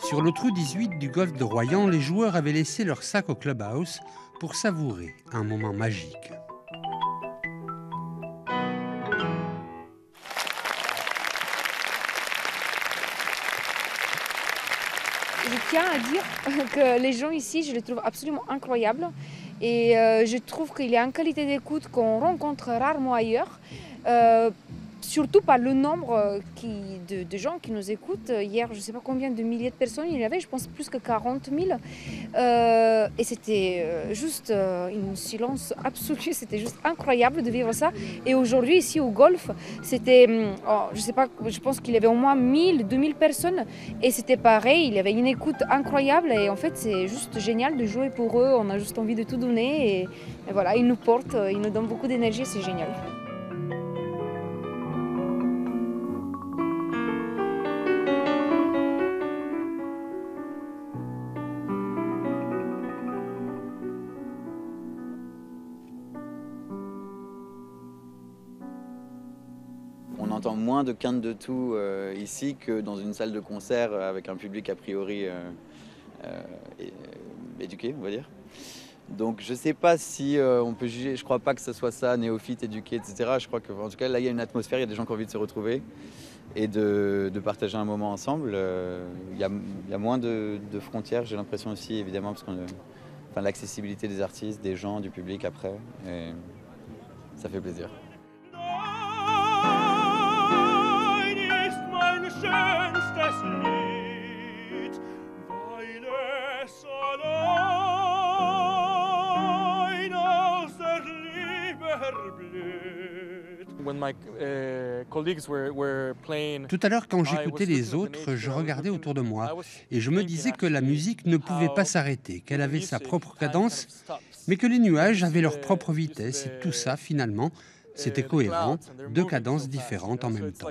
Sur le trou 18 du golfe de Royan, les joueurs avaient laissé leur sac au clubhouse pour savourer un moment magique. Je tiens à dire que les gens ici, je les trouve absolument incroyables. Et je trouve qu'il y a une qualité d'écoute qu'on rencontre rarement ailleurs. Surtout par le nombre de gens qui nous écoutent. Hier, je ne sais pas combien de milliers de personnes il y avait, je pense plus que 40 000. Et c'était juste un silence absolu, c'était juste incroyable de vivre ça. Et aujourd'hui, ici au golf, c'était, je ne sais pas, je pense qu'il y avait au moins 1000, 2000 personnes. Et c'était pareil, il y avait une écoute incroyable. Et en fait, c'est juste génial de jouer pour eux. On a juste envie de tout donner. Et voilà, ils nous portent, ils nous donnent beaucoup d'énergie, c'est génial. On entend moins de quintes de tout ici que dans une salle de concert avec un public a priori éduqué, on va dire. Donc je ne sais pas si on peut juger, je ne crois pas que ce soit ça, néophyte, éduqué, etc. Je crois qu'en tout cas là il y a une atmosphère, il y a des gens qui ont envie de se retrouver et de partager un moment ensemble. Il y a moins de frontières, j'ai l'impression aussi, évidemment, parce que l'accessibilité des artistes, des gens, du public après, et ça fait plaisir. Tout à l'heure, quand j'écoutais les autres, je regardais autour de moi et je me disais que la musique ne pouvait pas s'arrêter, qu'elle avait sa propre cadence, mais que les nuages avaient leur propre vitesse et tout ça, finalement, c'était cohérent, deux cadences différentes en même temps.